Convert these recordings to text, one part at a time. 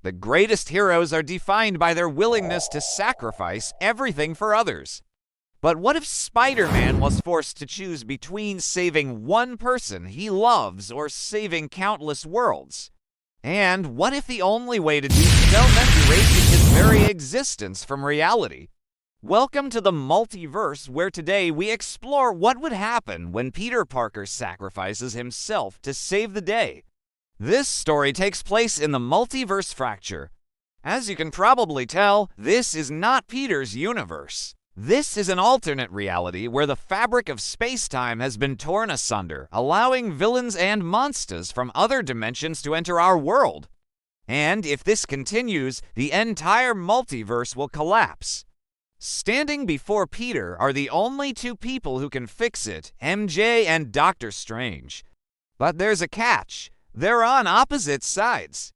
The greatest heroes are defined by their willingness to sacrifice everything for others. But what if Spider-Man was forced to choose between saving one person he loves or saving countless worlds? And what if the only way to do so meant erasing his very existence from reality? Welcome to the Multiverse, where today we explore what would happen when Peter Parker sacrifices himself to save the day. This story takes place in the Multiverse Fracture. As you can probably tell, this is not Peter's universe. This is an alternate reality where the fabric of space-time has been torn asunder, allowing villains and monsters from other dimensions to enter our world. And if this continues, the entire multiverse will collapse. Standing before Peter are the only two people who can fix it, MJ and Doctor Strange. But there's a catch. They're on opposite sides.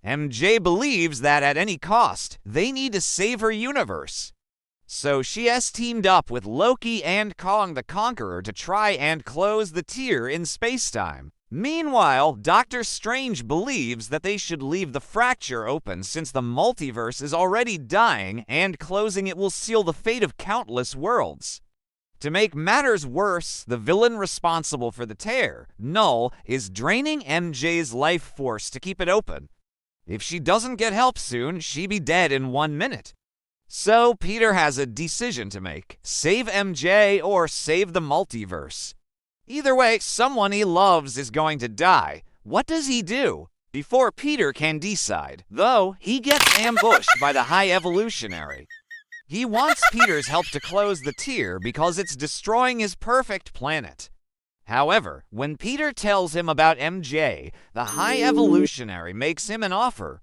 MJ believes that at any cost, they need to save her universe. So she has teamed up with Loki and Kong the Conqueror to try and close the tear in space-time. Meanwhile, Doctor Strange believes that they should leave the fracture open since the multiverse is already dying and closing it will seal the fate of countless worlds. To make matters worse, the villain responsible for the tear, Null, is draining MJ's life force to keep it open. If she doesn't get help soon, she'd be dead in 1 minute. So Peter has a decision to make: save MJ or save the multiverse. Either way, someone he loves is going to die. What does he do? Before Peter can decide, though, he gets ambushed by the High Evolutionary. He wants Peter's help to close the tear because it's destroying his perfect planet. However, when Peter tells him about MJ, the High Evolutionary makes him an offer.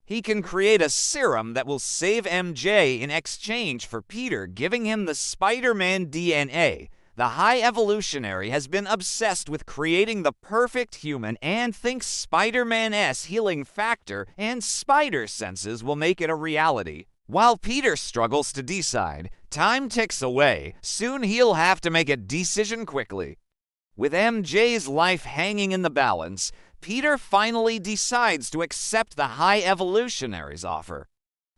He can create a serum that will save MJ in exchange for Peter giving him the Spider-Man DNA. The High Evolutionary has been obsessed with creating the perfect human and thinks Spider-Man's healing factor and spider senses will make it a reality. While Peter struggles to decide, time ticks away. Soon he'll have to make a decision quickly. With MJ's life hanging in the balance, Peter finally decides to accept the High Evolutionary's offer.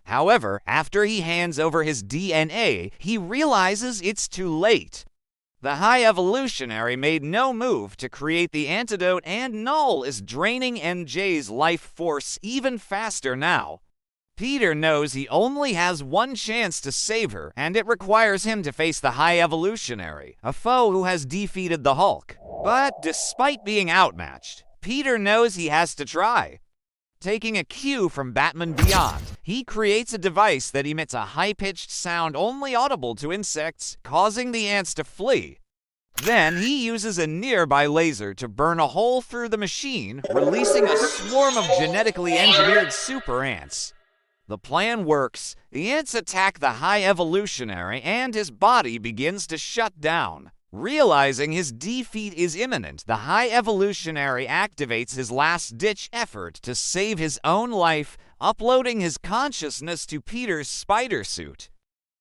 However, after he hands over his DNA, he realizes it's too late. The High Evolutionary made no move to create the antidote, and Null is draining MJ's life force even faster now. Peter knows he only has one chance to save her, and it requires him to face the High Evolutionary, a foe who has defeated the Hulk. But despite being outmatched, Peter knows he has to try. Taking a cue from Batman Beyond, he creates a device that emits a high-pitched sound only audible to insects, causing the ants to flee. Then he uses a nearby laser to burn a hole through the machine, releasing a swarm of genetically engineered super ants. The plan works. The ants attack the High Evolutionary, and his body begins to shut down. Realizing his defeat is imminent, the High Evolutionary activates his last-ditch effort to save his own life, uploading his consciousness to Peter's spider suit.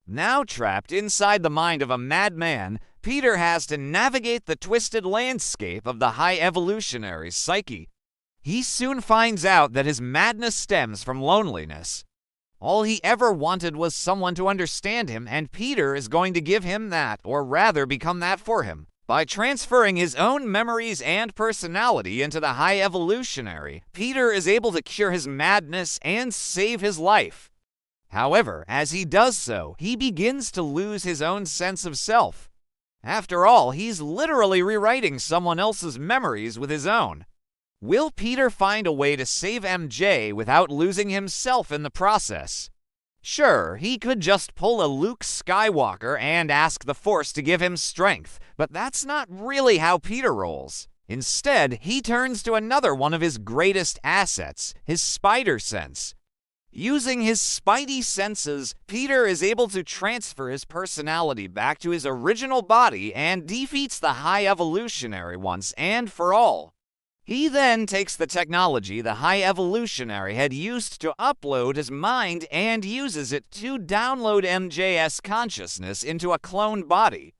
Now trapped inside the mind of a madman, Peter has to navigate the twisted landscape of the High Evolutionary's psyche. He soon finds out that his madness stems from loneliness. All he ever wanted was someone to understand him, and Peter is going to give him that, or rather become that for him. By transferring his own memories and personality into the High Evolutionary, Peter is able to cure his madness and save his life. However, as he does so, he begins to lose his own sense of self. After all, he's literally rewriting someone else's memories with his own. Will Peter find a way to save MJ without losing himself in the process? Sure, he could just pull a Luke Skywalker and ask the Force to give him strength, but that's not really how Peter rolls. Instead, he turns to another one of his greatest assets, his spider sense. Using his spidey senses, Peter is able to transfer his personality back to his original body and defeats the High Evolutionary once and for all. He then takes the technology the High Evolutionary had used to upload his mind and uses it to download MJ's consciousness into a cloned body.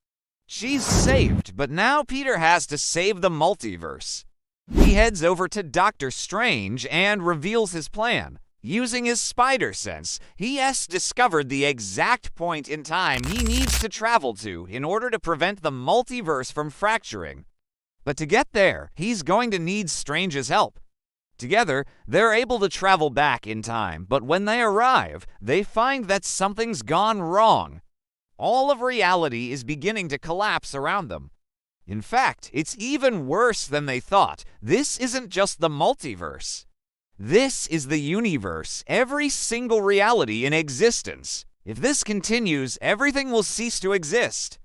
She's saved, but now Peter has to save the multiverse. He heads over to Doctor Strange and reveals his plan. Using his spider sense, he has discovered the exact point in time he needs to travel to in order to prevent the multiverse from fracturing. But to get there, he's going to need Strange's help. Together, they're able to travel back in time, but when they arrive, they find that something's gone wrong. All of reality is beginning to collapse around them. In fact, it's even worse than they thought. This isn't just the multiverse. This is the universe, every single reality in existence. If this continues, everything will cease to exist.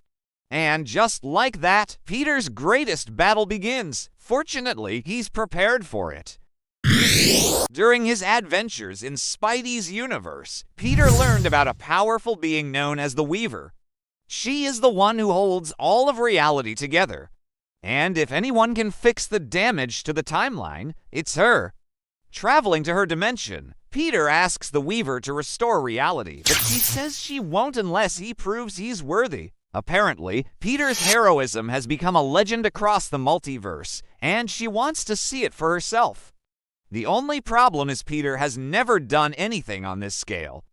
And just like that, Peter's greatest battle begins. Fortunately, he's prepared for it. During his adventures in Spidey's universe, Peter learned about a powerful being known as the Weaver. She is the one who holds all of reality together. And if anyone can fix the damage to the timeline, it's her. Traveling to her dimension, Peter asks the Weaver to restore reality, but she says she won't unless he proves he's worthy. Apparently, Peter's heroism has become a legend across the multiverse, and she wants to see it for herself. The only problem is Peter has never done anything on this scale.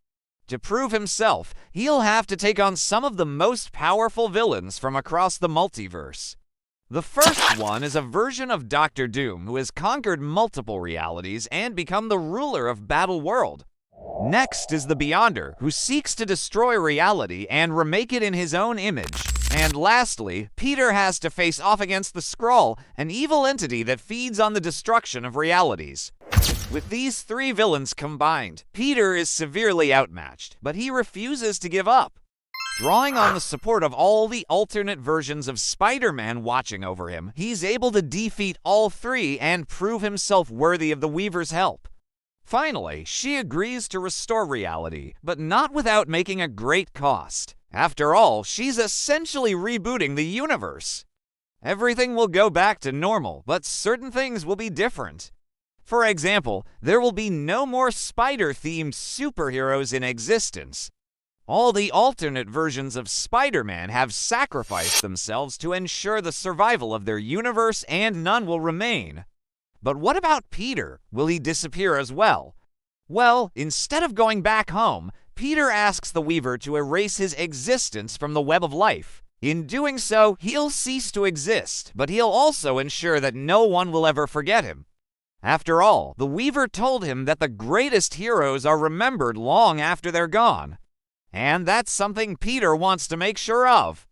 To prove himself, he'll have to take on some of the most powerful villains from across the multiverse. The first one is a version of Doctor Doom who has conquered multiple realities and become the ruler of Battle World. Next is the Beyonder, who seeks to destroy reality and remake it in his own image. And lastly, Peter has to face off against the Skrull, an evil entity that feeds on the destruction of realities. With these three villains combined, Peter is severely outmatched, but he refuses to give up. Drawing on the support of all the alternate versions of Spider-Man watching over him, he's able to defeat all three and prove himself worthy of the Weaver's help. Finally, she agrees to restore reality, but not without making a great cost. After all, she's essentially rebooting the universe. Everything will go back to normal, but certain things will be different. For example, there will be no more spider-themed superheroes in existence. All the alternate versions of Spider-Man have sacrificed themselves to ensure the survival of their universe, and none will remain. But what about Peter? Will he disappear as well? Well, instead of going back home, Peter asks the Weaver to erase his existence from the web of life. In doing so, he'll cease to exist, but he'll also ensure that no one will ever forget him. After all, the Weaver told him that the greatest heroes are remembered long after they're gone. And that's something Peter wants to make sure of.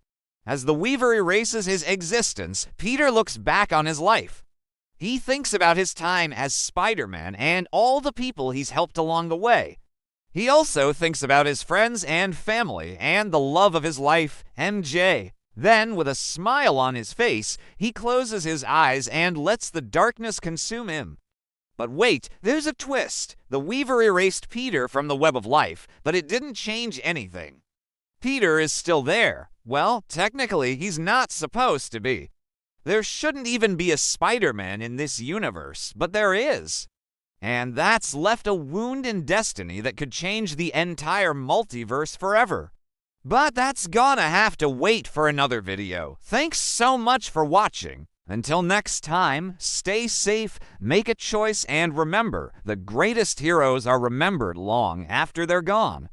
As the Weaver erases his existence, Peter looks back on his life. He thinks about his time as Spider-Man and all the people he's helped along the way. He also thinks about his friends and family and the love of his life, MJ. Then, with a smile on his face, he closes his eyes and lets the darkness consume him. But wait, there's a twist. The Weaver erased Peter from the web of life, but it didn't change anything. Peter is still there. Well, technically, he's not supposed to be. There shouldn't even be a Spider-Man in this universe, but there is. And that's left a wound in destiny that could change the entire multiverse forever. But that's gonna have to wait for another video. Thanks so much for watching. Until next time, stay safe, make a choice, and remember, the greatest heroes are remembered long after they're gone.